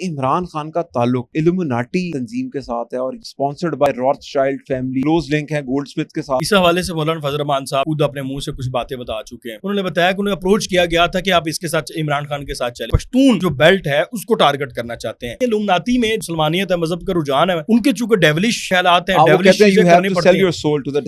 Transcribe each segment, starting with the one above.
इमरान खान का ताल्लुक इल्यूमिनाटी तंजीम के साथ है और sponsored by Rothschild family, close link है गोल्डस्मिथ के साथ। इस हवाले से मौलाना फजल रहमान साहब खुद अपने मुंह से कुछ बातें बता चुके हैं। उन्होंने बताया कि उन्हें अप्रोच किया गया था कि आप इसके साथ इमरान खान के साथ चले। पश्तून जो बेल्ट है उसको टारगेट करना चाहते हैं। इल्यूमिनाटी में मुसलमानियत है, मजहब का रुझान है, उनके चूंकि डेविलिश ख्यालात हैं, डेविलिश चीजें करनी पड़ती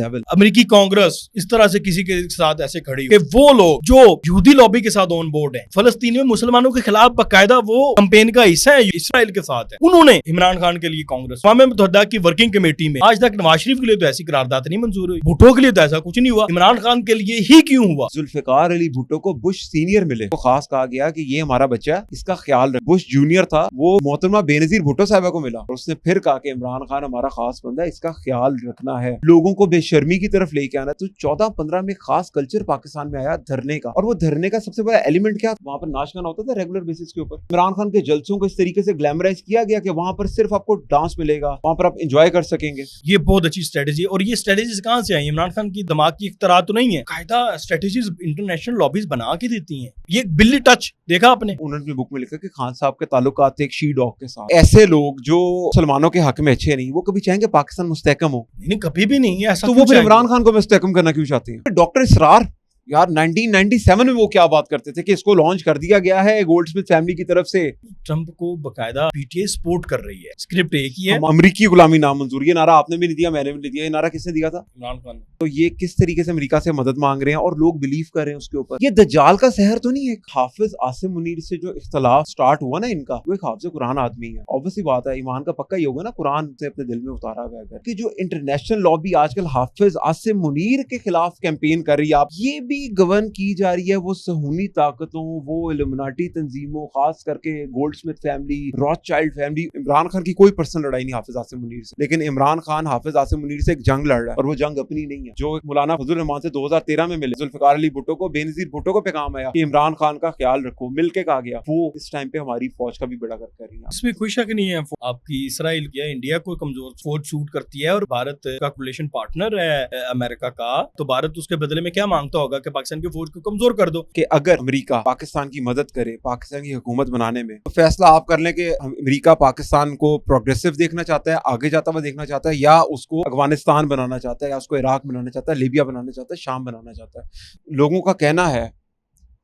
हैं। अमेरिकी कांग्रेस इस तरह से किसी के साथ ऐसे खड़ी कि वो लोग जो यहूदी लॉबी के साथ ऑन बोर्ड है, फलस्तीन में मुसलमानों के खिलाफ बाकायदा वो कैंपेन का हिस्सा है, इसराइल के साथ है, उन्होंने इमरान खान के लिए कांग्रेस अक़वाम मुत्तहिदा की वर्किंग कमेटी में आज तक नवाज शरीफ के लिए तो ऐसी करारदाद नहीं मंजूर हुई, भुट्टो के लिए तो ऐसा कुछ नहीं हुआ, इमरान खान के लिए ही क्यों हुआ? जुल्फिकार अली भुट्टो को बुश सीनियर मिले तो खास कहा गया कि ये हमारा बच्चा है, इसका ख्याल रख। बुश जूनियर था, वो मोहतरमा बेनजीर भुट्टो साहिबा को मिला और उसने फिर कहा कि इमरान खान हमारा खास बंदा है, इसका ख्याल रखना है, लोगों को बेशर्मी की तरफ लेके आना। तो 14-15 में खास कल्चर पाकिस्तान में आया धरने का, और वो धरने का सबसे बड़ा एलिमेंट क्या, वहां पर नाच गाना होता था रेगुलर बेसिस के ऊपर। इमरान खान के जलसों को इस तरीके से ग्लैमराइज किया गया कि वहां पर सिर्फ आपको डांस मिलेगा, वहां पर आप एंजॉय कर सकेंगे। ये बहुत अच्छी स्ट्रेटेजी है। और ये स्ट्रेटेजीज कहां से आई? इमरान खान की दिमाग की इख्तरा तो नहीं है, कायदा स्ट्रेटेजीज इंटरनेशनल लॉबीज बना के देती हैं। ये बिल्ली टच देखा आपने? उन्होंने अपनी बुक में लिखा कि खान साहब के ताल्लुकात थे एक शी डॉग के साथ। ऐसे लोग जो मुसलमानों के हक में अच्छे नहीं, वो कभी चाहेंगे पाकिस्तान मुस्तहकम हो? नहीं, कभी भी नहीं है ऐसा। तो वो फिर इमरान खान को मुस्तहकम करना क्यों चाहते हैं? डॉक्टर इसरार यार 1997 में वो क्या बात करते थे कि इसको लॉन्च कर दिया गया है गोल्डस्मिथ फैमिली की तरफ से। ट्रंप को बकायदा पीटीआई सपोर्ट कर रही है, स्क्रिप्ट एक ही है, अमेरिकी गुलामी नामंजूर। ये नारा आपने भी नहीं दिया, मैंने भी नहीं दिया। ये नारा किसने दिया था? इमरान खान। तो ये किस तरीके से अमेरिका से मदद मांग रहे हैं और लोग बिलीव कर रहे हैं उसके ऊपर। ये दज्जाल का शहर तो नहीं है। हाफिज आसिम मुनीर से जो इख्तलाफ स्टार्ट हुआ ना इनका, वो एक हाफिज कुरान आदमी है। ऑब्वियसली बात है, ईमान का पक्का ही होगा ना, कुरान से अपने दिल में उतारा हुआ है कि जो इंटरनेशनल लॉबी आजकल हाफिज आसिम मुनीर के खिलाफ कैंपेन कर रही है, आप ये भी गवर्न की जा रही है वो सहूनी ताकतों, वो इल्यूमिनाटी तंजीमों, खास करके Goldsmith family, Rothschild family. Imran Khan की कोई पर्सनल लड़ाई नहीं हाफिज आसिम मुनीर से, लेकिन इमरान खान हाफिज आसिम मुनीर से एक जंग लड़ रहा है और वो जंग अपनी नहीं है। जो मौलाना फजल रहमान से 2013 में मिले, जुल्फिकार अली भुट्टो को, बेनजीर भुट्टो को पैगाम आया कि इमरान खान का ख्याल रखो, मिलके कहा गया। वो इस टाइम पे हमारी फौज का भी बड़ा कर रही है। इसमें कोई शक नहीं है। आपकी इसराइल या इंडिया को कमजोर फौज शूट करती है और भारत का कोलिशन पार्टनर है अमेरिका का, तो भारत उसके बदले में क्या मांगता होगा कि पाकिस्तान की फौज को कमजोर कर दो। कि अगर अमेरिका पाकिस्तान की मदद करे पाकिस्तान की हुकूमत बनाने में, तो फैसला आप कर लें कि अमेरिका पाकिस्तान को प्रोग्रेसिव देखना चाहता है, आगे जाता हुआ देखना चाहता है, या उसको अफगानिस्तान बनाना चाहता है, या उसको इराक बनाना चाहता है, लीबिया बनाना चाहता है, शाम बनाना चाहता है। लोगों का कहना है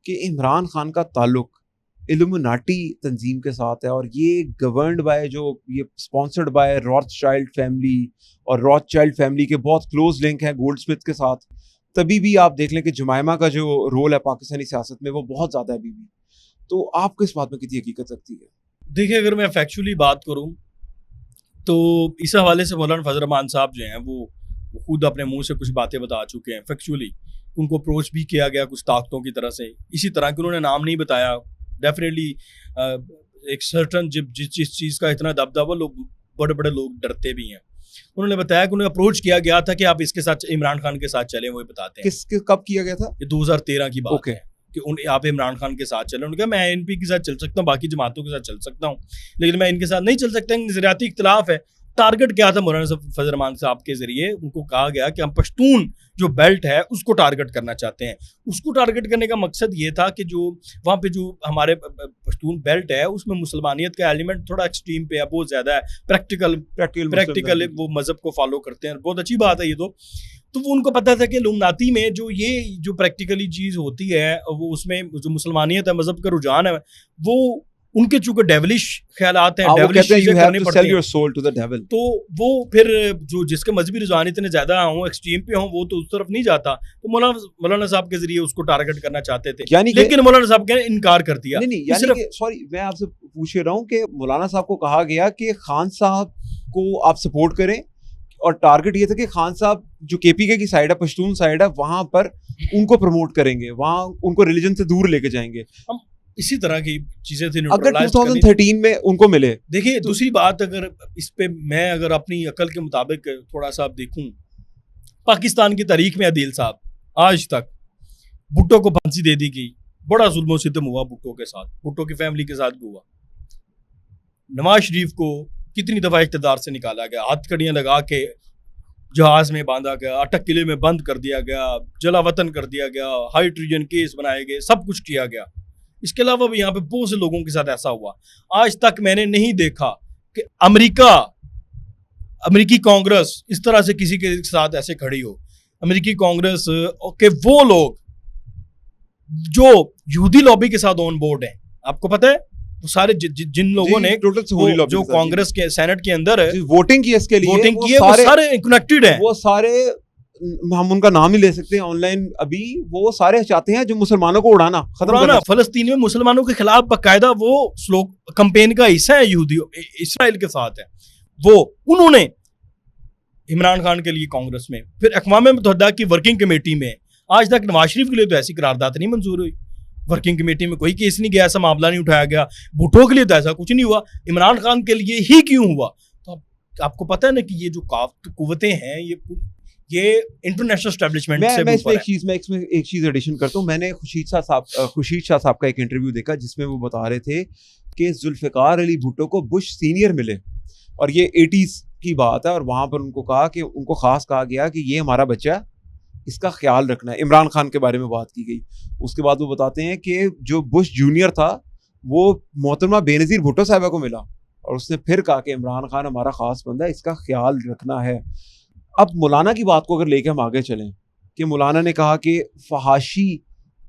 कि इमरान खान का ताल्लुक इल्यूमिनाटी तंजीम के साथ है और ये गवर्नड बाय, जो ये स्पॉन्सर्ड बाय रॉथशाइल्ड फैमिली, और रॉथशाइल्ड फैमिली के बहुत क्लोज लिंक है गोल्डस्मिथ के साथ। तभी भी आप देख लें कि जुमाइमा का जो रोल है पाकिस्तानी सियासत में वो बहुत ज्यादा है अभी भी। तो आपको इस बात में कितनी हकीकत लगती है? देखिए, अगर मैं फैक्चुअली बात करूं तो इस हवाले से मौलाना फजल रहमान साहब जो हैं वो खुद अपने मुंह से कुछ बातें बता चुके हैं। फैक्चुअली उनको अप्रोच भी किया गया कुछ ताकतों की तरह से, इसी तरह कि उन्होंने नाम नहीं बताया। डेफिनेटली एक सर्टन जिस चीज़ का इतना दबदबा, लोग बड़े बड़े लोग डरते भी हैं। उन्होंने बताया कि उन्हें अप्रोच किया गया था कि आप इसके साथ इमरान खान के साथ चलें। वो बताते हैं कब किया गया था? ये 2013 की बात है कि आप इमरान खान के साथ चलें। उन्होंने कहा मैं एनपी के साथ चल सकता हूँ, बाकी जमातों के साथ चल सकता हूँ, लेकिन मैं इनके साथ नहीं चल सकता, नजरियाती इख्तिलाफ है। टारगेट क्या था मौलाना फजल रहमान साहब के जरिए? उनको कहा गया कि हम पश्तून जो बेल्ट है उसको टारगेट करना चाहते हैं। उसको टारगेट करने का मकसद ये था कि जो वहाँ पे जो हमारे पश्तून बेल्ट है उसमें मुसलमानियत का एलिमेंट थोड़ा एक्सट्रीम पे है, बहुत ज़्यादा है, प्रैक्टिकल वो मज़हब को फॉलो करते हैं। बहुत अच्छी बात है ये तो वो उनको पता था कि इल्यूमिनाटी में जो प्रैक्टिकली चीज़ होती है, वो उसमें जो मुसलमानियत है, मज़हब का रुझान है, वो उनके चूंकि डेविलिश ख्यालात हैं, डेविलिश चीजें करनी पड़ती हैं, तो वो फिर जो जिसके मजहबी रुझान इतने ज्यादा हों, एक्सट्रीम पे हों, वो तो उस तरफ नहीं जाता। तो मौलाना साहब के जरिए उसको टारगेट करना चाहते थे, लेकिन मौलाना साहब ने इनकार कर दिया। सॉरी, मैं आपसे पूछ रहा हूँ कि मौलाना साहब को कहा गया कि खान साहब को आप सपोर्ट करें, और टारगेट ये था कि खान साहब जो केपीके की साइड है, पश्तून साइड है, वहां पर उनको प्रमोट करेंगे, वहां उनको रिलीजन से दूर लेके जाएंगे। इसी तरह की चीजें थी। अगर 2013 में उनको मिले। देखिए, दूसरी बात, अगर इस पे मैं अगर अपनी अकल के मुताबिक थोड़ा सा देखूं, पाकिस्तान की तारीख में अदील साहब आज तक भुट्टो को फांसी दे दी गई, बड़ा जुल्म सितम हुआ भुट्टो के साथ, भुट्टो की फैमिली के साथ भी हुआ। नवाज शरीफ को कितनी दफा इख्तिदार से निकाला गया, हथकड़ियां लगा के जहाज में बांधा गया, अटक किले में बंद कर दिया गया, जला वतन कर दिया गया, हाई ट्रीजन केस बनाए गए, सब कुछ किया गया। इसके अलावा भी यहाँ पे बहुत से लोगों के साथ ऐसा हुआ। आज तक मैंने नहीं देखा कि अमेरिकी कांग्रेस इस तरह से किसी के साथ ऐसे खड़ी हो। अमेरिकी कांग्रेस के वो लोग जो यहूदी लॉबी के साथ ऑन बोर्ड हैं, आपको पता है वो सारे जिन लोगों ने जो कांग्रेस के सेनेट के अंदर वोटिंग की इसके लिए वोटिंग की है, वो सारे कनेक्टेड हैं। वो सारे हम उनका नाम ही ले सकते हैं ऑनलाइन अभी, वो सारे चाहते हैं जो मुसलमानों को उड़ाना खत्म करना। फलस्तीन में मुसलमानों के खिलाफ बाकायदा वो स्लोग कैंपेन का हिस्सा है, यहूदी इसराइल के साथ है वो। उन्होंने इमरान खान के लिए कांग्रेस में, फिर अक़वाम मुत्तहिदा की वर्किंग कमेटी में, आज तक नवाज शरीफ के लिए तो ऐसी करारदाद नहीं मंजूर हुई। वर्किंग कमेटी में कोई केस नहीं गया, ऐसा मामला नहीं उठाया गया। भुट्टो के लिए तो ऐसा कुछ नहीं हुआ, इमरान खान के लिए ही क्यों हुआ? तो आपको पता है ना कि ये जो कुव्वतें हैं ये इंटरनेशनल एस्टेब्लिशमेंट से मैं इसमें एक चीज एडिशन करता हूँ। मैंने खुर्शीद शाह साहब का एक इंटरव्यू देखा जिसमें वो बता रहे थे कि जुल्फ़िकार अली भुट्टो को बुश सीनियर मिले, और ये 80s की बात है, और वहां पर उनको कहा कि उनको खास कहा गया कि ये हमारा बच्चा, इसका ख्याल रखना है। इमरान खान के बारे में बात की गई। उसके बाद वो बताते हैं कि जो बुश जूनियर था वो मोहतरमा बेनज़ीर भुट्टो साहिबा को मिला, और उसने फिर कहा कि इमरान खान हमारा खास बंदा है, इसका ख्याल रखना है। अब मौलाना की बात को अगर लेके हम आगे चलें कि मौलाना ने कहा कि फहाशी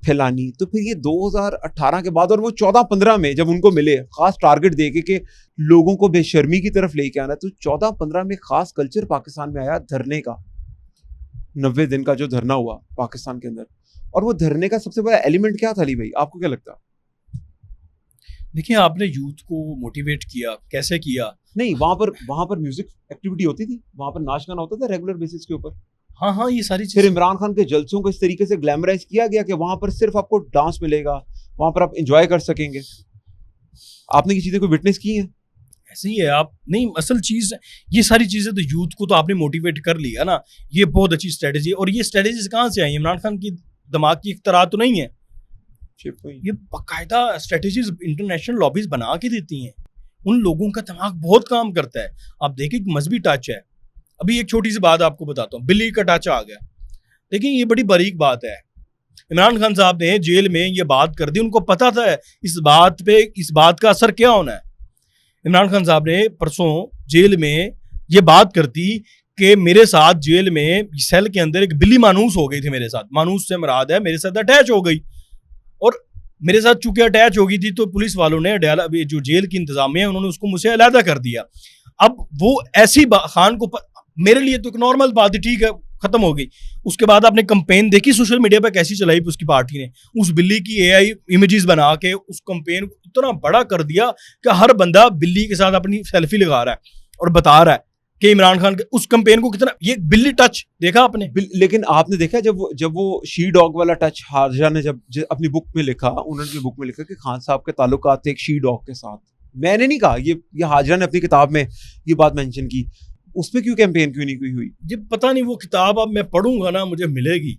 फैलानी, तो फिर ये 2018 के बाद और वो 14-15 में जब उनको मिले खास टारगेट दे के लोगों को बेशर्मी की तरफ लेके आना, तो 14-15 में खास कल्चर पाकिस्तान में आया धरने का। 90 दिन का जो धरना हुआ पाकिस्तान के अंदर, और वो धरने का सबसे बड़ा एलिमेंट क्या था अली भाई, आपको क्या लगता? देखिए, आपने यूथ को मोटिवेट किया, कैसे किया? नहीं, वहां पर म्यूजिक एक्टिविटी होती थी, वहां पर नाच गाना होता था रेगुलर बेसिस के ऊपर। हाँ, ये सारी फिर इमरान खान के जलसों को इस तरीके से ग्लैमराइज किया गया कि वहां पर सिर्फ आपको डांस मिलेगा, वहां पर आप एंजॉय कर सकेंगे। आपने ये चीजें कोई विटनेस की हैं? ऐसे ही है आप नहीं, असल चीज ये सारी चीजें तो यूथ को तो आपने मोटिवेट कर लिया ना, ये बहुत अच्छी स्ट्रेटेजी। और ये स्ट्रेटेजीज कहाँ से आई? इमरान खान की दिमाग की इख्तरा तो नहीं है, ये बाकायदा स्ट्रेटेजीज इंटरनेशनल लॉबीज बना के देती हैं। उन लोगों का दिमाग बहुत काम करता है। आप देखिए, मजहबी टच है। अभी एक छोटी सी बात आपको बताता हूँ, बिल्ली का टच आ गया। देखिए, ये बड़ी बारीक बात है। इमरान खान साहब ने जेल में ये बात कर दी, उनको पता था इस बात का असर क्या होना है। इमरान खान साहब ने परसों जेल में ये बात कर दी कि मेरे साथ जेल में सेल के अंदर एक बिल्ली मानूस हो गई थी मेरे साथ। मानूस से मुराद है मेरे साथ अटैच हो गई, और मेरे साथ चूंकि अटैच हो गई थी तो पुलिस वालों ने जो जेल की इंतजामिया है उन्होंने उसको मुझसे अलहदा कर दिया। अब वो ऐसी खान को मेरे लिए तो एक नॉर्मल बात है, ठीक है, खत्म हो गई। उसके बाद आपने कंपेन देखी सोशल मीडिया पे कैसी चलाई उसकी पार्टी ने, उस बिल्ली की AI इमेजेस बना के उस कंपेन को इतना बड़ा कर दिया कि हर बंदा बिल्ली के साथ अपनी सेल्फी लगा रहा है और बता रहा है कि इमरान खान के उस कंपेन को कितना, ये बिल्ली टच देखा आपने? लेकिन आपने देखा जब वो शी डॉग वाला टच हाजरा ने जब अपनी बुक में लिखा, उन्होंने अपनी बुक में लिखा कि खान साहब के ताल्लुकात थे एक शी डॉग के साथ। मैंने नहीं कहा, ये हाजरा ने अपनी किताब में ये बात मेंशन की। उस पर क्यों कैंपेन क्यों नहीं हुई? ये पता नहीं, वो किताब अब मैं पढ़ूंगा ना, मुझे मिलेगी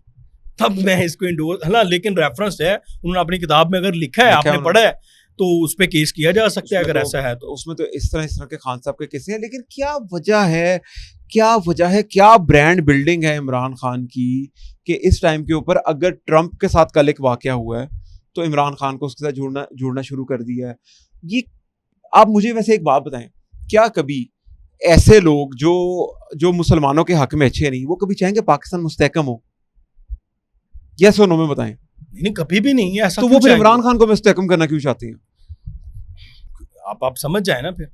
तब मैं इसको इंडोर्स, है ना, लेकिन रेफरेंस है, उन्होंने अपनी किताब में अगर लिखा है, आपने पढ़ा है, तो उस पे केस किया जा सकता है अगर ऐसा है तो। उसमें तो इस तरह के खान साहब के केस हैं। लेकिन क्या वजह है, क्या ब्रांड बिल्डिंग है इमरान खान की कि इस टाइम के ऊपर अगर ट्रंप के साथ कल एक वाकया हुआ है तो इमरान खान को उसके साथ जुड़ना शुरू कर दिया है। ये आप मुझे वैसे एक बात बताएं, क्या कभी ऐसे लोग जो मुसलमानों के हक में अच्छे नहीं, वो कभी चाहेंगे पाकिस्तान मुस्तहकम हो? यस और नो में बताएं। नहीं, कभी भी नहीं है ऐसा। तो वो फिर इमरान खान को मुस्तहकम करना क्यों चाहते हैं? आप समझ जाए ना, फिर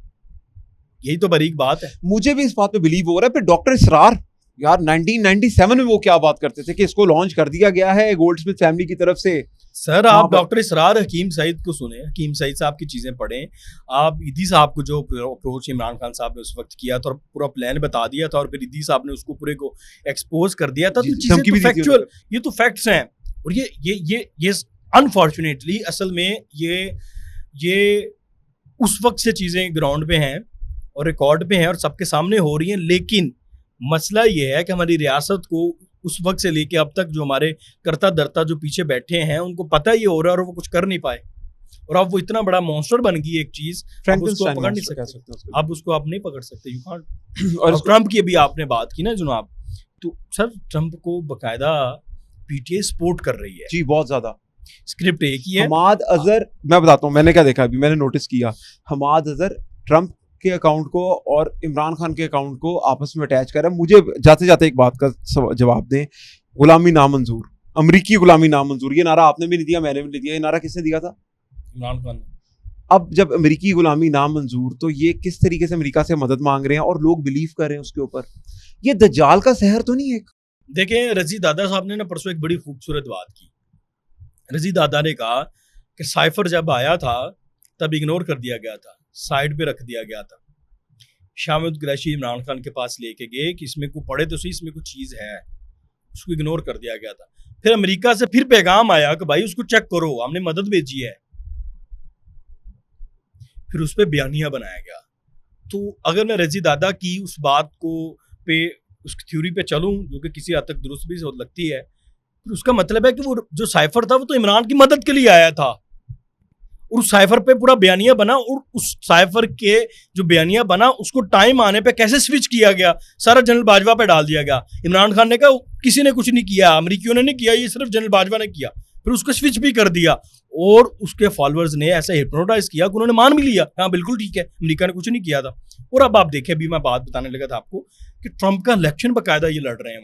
यही तो बारीक बात है। मुझे भी इस बात पे बिलीव हो रहा है। फिर डॉक्टर इसरार, यार 1997 में वो क्या बात करते थे कि इसको लॉन्च कर दिया गया है गोल्डस्मिथ फैमिली की तरफ से। सर, आप डॉक्टर इसरार हकीम सईद को सुने, हकीम सईद साहब की चीजें पढ़ें। आप ईदी साहब को जो अप्रोच इमरान खान साहब ने उस वक्त किया था और पूरा प्लान बता दिया था, और फिर ईदी साहब ने उसको पूरे को एक्सपोज कर दिया था। तो चीजें तो फैक्चुअल, ये तो फैक्ट्स हैं। और ये अनफॉर्चुनेटली असल में ये उस वक्त से चीजें ग्राउंड पे हैं और रिकॉर्ड पे हैं और सबके सामने हो रही हैं। लेकिन मसला ये है कि हमारी रियासत को उस वक्त से लेके अब तक जो हमारे करता धरता जो पीछे बैठे हैं उनको पता ही हो रहा है और वो कुछ कर नहीं पाए। और अब वो इतना बड़ा मॉन्स्टर बन गई एक चीज, उसको पकड़ नहीं सकते। अब उसको आप नहीं पकड़ सकते, यू कांट। और ट्रंप की अभी आपने बात की ना जनाब, तो सर ट्रंप को बकायदा PTA सपोर्ट कर रही है। जी, बहुत ज्यादा। स्क्रिप्ट एक ही है। हमाद अजहर, मैं बताता हूँ मैंने क्या देखा, अभी मैंने नोटिस किया, हमाद अजहर ट्रंप के अकाउंट को और इमरान खान के अकाउंट को आपस में अटैच कर रहा है। मुझे जाते जाते एक बात का जवाब दें, गुलामी नामंजूर, अमरीकी गुलामी नामंजूर, ये नारा आपने भी नहीं दिया, मैंने भी नहीं दिया, ये नारा किसने दिया था? इमरान खान। अब जब अमेरिकी गुलामी नामंजूर, तो ये किस तरीके से अमेरिका से मदद मांग रहे हैं और लोग बिलीव कर रहे हैं उसके ऊपर, ये दज्जाल का सहर तो नहीं है? देखें, रजी दादा साहब ने ना परसों एक बड़ी खूबसूरत बात की। रजी दादा ने कहा कि साइफर जब आया था तब इग्नोर कर दिया गया था, साइड पे रख दिया गया था। शामिद कुरैशी इमरान खान के पास लेके गए कि इसमें को पढ़े तो सही, इसमें कुछ चीज़ है, उसको इग्नोर कर दिया गया था। फिर अमेरिका से फिर पैगाम आया कि भाई उसको चेक करो, हमने मदद भेजी है, फिर उस पर बयानिया बनाया गया। तो अगर मैं रजी दादा की उस बात को पे उस थ्योरी पे चलूं, जो कि किसी हद तक दुरुस्त भी लगती है, फिर उसका मतलब है कि वो जो साइफर था वो तो इमरान की मदद के लिए आया था, और उस साइफर पे पूरा बयानिया बना, और उस साइफर के जो बयानिया बना उसको टाइम आने पे कैसे स्विच किया गया, सारा जनरल बाजवा पे डाल दिया गया। इमरान खान ने कहा किसी ने कुछ नहीं किया, अमरीकियों ने नहीं किया, ये सिर्फ जनरल बाजवा ने किया। फिर उसको स्विच भी कर दिया, और उसके फॉलोअर्स ने ऐसे हिप्नोटाइज किया कि उन्होंने मान भी लिया, हाँ बिल्कुल ठीक है, अमेरिका ने कुछ नहीं किया था। और अब आप देखें, अभी मैं बात बताने लगा था आपको कि ट्रंप का इलेक्शन बाकायदा ये लड़ रहे हैं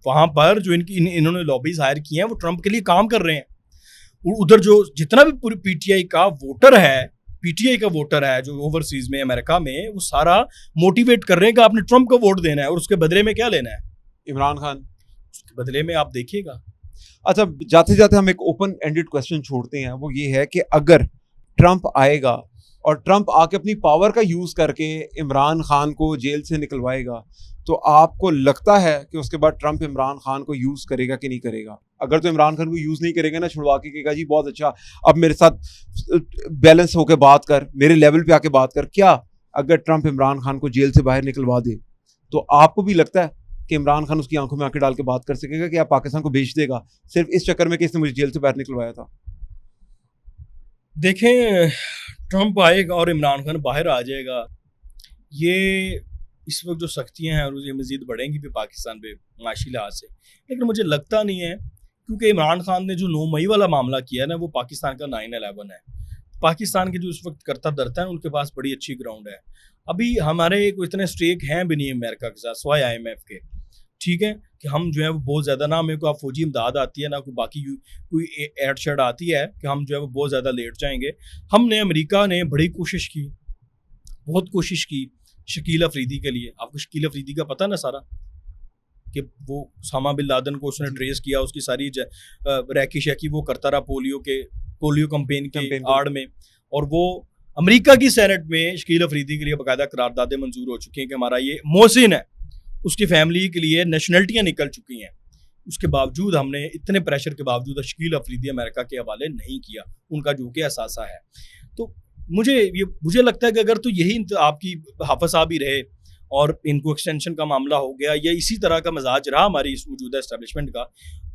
वहां पर जो इन्होंने लॉबीज हायर किए हैं वो ट्रंप के लिए काम कर रहे हैं। उधर जो जितना भी पूरी पीटीआई का वोटर है जो ओवरसीज में अमेरिका में, वो सारा मोटिवेट कर रहे हैं कि आपने ट्रंप को वोट देना है, और उसके बदले में क्या लेना है? इमरान खान। उसके बदले में आप देखिएगा। अच्छा, जाते जाते हम एक ओपन एंडेड क्वेश्चन छोड़ते हैं, वो ये है कि अगर ट्रंप आएगा और ट्रंप आके अपनी पावर का यूज करके इमरान खान को जेल से निकलवाएगा, तो आपको लगता है कि उसके बाद ट्रंप इमरान खान को यूज करेगा कि नहीं करेगा? अगर तो इमरान खान को यूज नहीं करेगा ना, छुड़वा के कहेगा जी बहुत अच्छा, अब मेरे साथ बैलेंस होके बात कर, मेरे लेवल पे आके बात कर, क्या अगर ट्रंप इमरान खान को जेल से बाहर निकलवा दे, तो आपको भी लगता है कि इमरान खान उसकी आंखों में आंखें डाल के बात कर सकेगा कि आप पाकिस्तान को बेच देगा सिर्फ इस चक्कर में कि इसने मुझे जेल से बाहर निकलवाया था? देखें, ट्रंप आएगा और इमरान खान बाहर आ जाएगा, ये इस वक्त जो सख्तियां हैं ये मजीद बढ़ेंगी भी पाकिस्तान पे माशी लिहाज से। लेकिन मुझे लगता नहीं है, क्योंकि इमरान खान ने जो 9 मई वाला मामला किया है ना, वो पाकिस्तान का 9/11 है। पाकिस्तान के जो उस वक्त करता धरता है उनके पास बड़ी अच्छी ग्राउंड है। अभी हमारे कोई इतने स्टेक हैं भी नहीं अमेरिका के साथ, सिवाय IMF के, ठीक है, कि हम जो है वो बहुत ज़्यादा, ना मेरे को आप फौजी इमदाद आती है, ना कोई बाकी कोई एड शेड आती है कि हम जो है वो बहुत ज़्यादा लेट जाएंगे। हमने, अमेरिका ने बड़ी कोशिश की, बहुत कोशिश की शकील अफरीदी के लिए। आपको शकील अफरीदी का पता ना सारा, कि वो उसामा बिन लादेन को उसने ट्रेस किया, उसकी सारी रैकी शैकी वो करता रहा पोलियो कैंपेन के आड़ में, और वो अमेरिका की सेनेट में शकील अफरीदी के लिए बाकायदा करारदादें मंजूर हो चुकी हैं कि हमारा ये मोहसिन है, उसकी फैमिली के लिए नेशनलिटियाँ निकल चुकी हैं। उसके बावजूद हमने इतने प्रेशर के बावजूद शकील अफरीदी अमेरिका के हवाले नहीं किया, उनका जो कि असासा है। तो मुझे लगता है कि अगर तो यही आपकी हाफिज साहब ही रहे और इनको एक्सटेंशन का मामला हो गया, या इसी तरह का मजाज रहा हमारी इस मौजूदा एस्टेब्लिशमेंट का,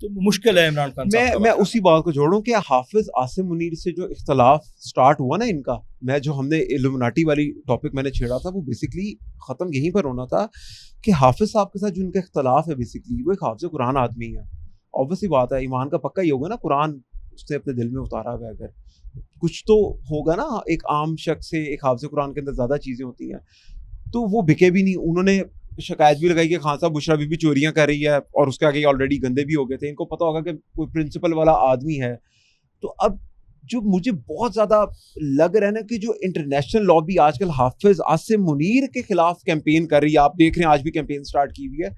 तो मुश्किल है इमरान खान साहब। मैं उसी बात को जोड़ूं कि हाफिज आसिम मुनीर से जो इख्तलाफ स्टार्ट हुआ ना इनका, मैं जो हमने इल्यूमिनाटी वाली टॉपिक मैंने छेड़ा था, वो बेसिकली ख़त्म यहीं पर होना था कि हाफिज साहब के साथ जो इनका इख्तलाफ है, बेसिकली वो एक हाफिज कुरान आदमी है। ऑब्वियसली बात है, ईमान का पक्का ही होगा ना, कुरान उसने अपने दिल में उतारा हुआ है, अगर कुछ तो होगा ना, एक आम शख्स से एक हाफिज कुरान के अंदर ज़्यादा चीज़ें होती हैं, तो वो बिके भी नहीं। उन्होंने शिकायत भी लगाई कि खान साहब बुशरा बीबी चोरियां कर रही है, और उसके आगे ऑलरेडी गंदे भी हो गए थे। इनको पता होगा कि कोई प्रिंसिपल वाला आदमी है। तो अब जो मुझे बहुत ज़्यादा लग रहा है ना, कि जो इंटरनेशनल लॉबी आजकल हाफिज आसिम मुनीर के खिलाफ कैंपेन कर रही है, आप देख रहे हैं आज भी कैंपेन स्टार्ट की हुई है,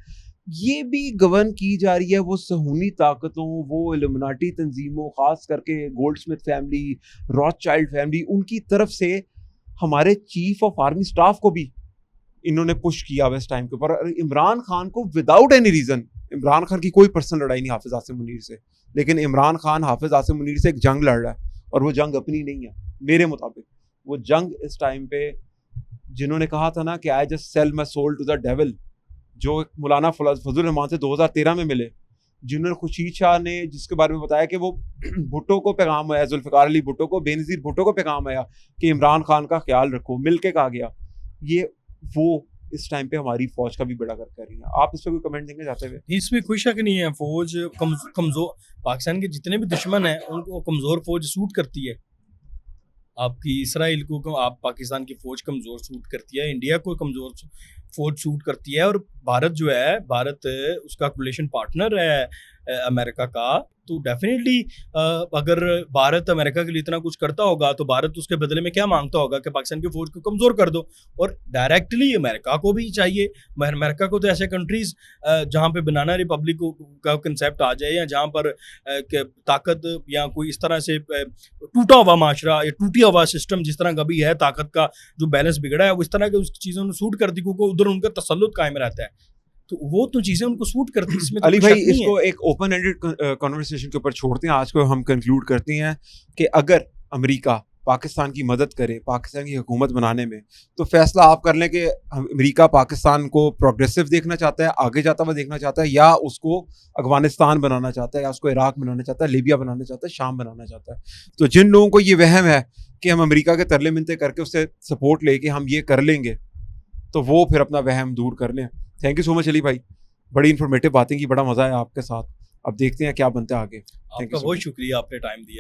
ये भी गवर्न की जा रही है वो सहूनी ताकतों, वो इल्यूमिनाटी तंजीमों, खास करके गोल्डस्मिथ फैमिली, रॉथचाइल्ड फैमिली, उनकी तरफ से हमारे चीफ ऑफ आर्मी स्टाफ को भी इन्होंने पुश किया हुआ इस टाइम के ऊपर। इमरान खान को without any reason, Imran Khan की कोई पर्सनल लड़ाई नहीं हाफिज आसिम मुनीर से, लेकिन इमरान खान हाफिज आसिम मुनीर से एक जंग लड़ रहा है, और वो जंग अपनी नहीं है मेरे मुताबिक। वो जंग इस टाइम पे, जिन्होंने कहा था ना कि I just sell my soul to the devil, जो मौलाना फजल रहमान से 2013 में मिले, जिन्होंने खुर्शीद शाह ने, जिसके बारे में बताया कि वो भुट्टो को पैगाम आया, जुल्फ़िकार अली भुट्टो को, बेनज़ीर भुट्टो को पैगाम आया कि इमरान खान का ख्याल रखो, मिल के कहा गया। ये वो इस टाइम पे हमारी फौज का भी बेड़ा गर्क कर रही है। आप इस पर कोई कमेंट देंगे जाते हुए? इसमें कोई शक नहीं है, फौज कमजोर, पाकिस्तान के जितने भी दुश्मन हैं उनको कमजोर फौज सूट करती है। आपकी इसराइल को आप पाकिस्तान की फौज कमजोर सूट करती है, इंडिया को कमजोर फौज सूट करती है। और भारत जो है, भारत उसका कोलिशन पार्टनर है अमेरिका का, तो डेफिनेटली अगर भारत अमेरिका के लिए इतना कुछ करता होगा तो भारत उसके बदले में क्या मांगता होगा कि पाकिस्तान की फौज को कमजोर कर दो। और डायरेक्टली अमेरिका को भी चाहिए, अमेरिका को तो ऐसे कंट्रीज जहाँ पे बनाना रिपब्लिक का कंसेप्ट आ जाए, या जहाँ पर ताकत या कोई इस तरह से टूटा हुआ माशरा या टूटिया हुआ सिस्टम जिस तरह का भी है, ताकत का जो बैलेंस बिगड़ा है, वो इस तरह की चीज़ों ने सूट करती, क्योंकि उधर उनका तसल्लुत कायम रहता है, तो वो तो चीजें उनको सूट करती है। इसमें तो अली कोई भाई, शक नहीं इसको है। एक ओपन एंडेड कन्वर्सेशन के ऊपर छोड़ते हैं, आज को हम कंक्लूड करते हैं कि अगर अमेरिका पाकिस्तान की मदद करे पाकिस्तान की हुकूमत बनाने में, तो फैसला आप कर लें कि अमेरिका पाकिस्तान को प्रोग्रेसिव देखना चाहता है, आगे जाता हुआ देखना चाहता है, या उसको अफगानिस्तान बनाना चाहता है, या उसको इराक बनाना चाहता है, लीबिया बनाना चाहता है, शाम बनाना चाहता है। तो जिन लोगों को ये वहम है कि हम अमेरिका के तरले मिनते करके उससे सपोर्ट लेके हम ये कर लेंगे, तो वो फिर अपना वहम दूर कर लें। Thank you so much Ali भाई, बड़ी इन्फॉर्मेटिव बातें की, बड़ा मजा आया आपके साथ। अब देखते हैं क्या बनता है आगे। आपका बहुत शुक्रिया, आपने टाइम दिया।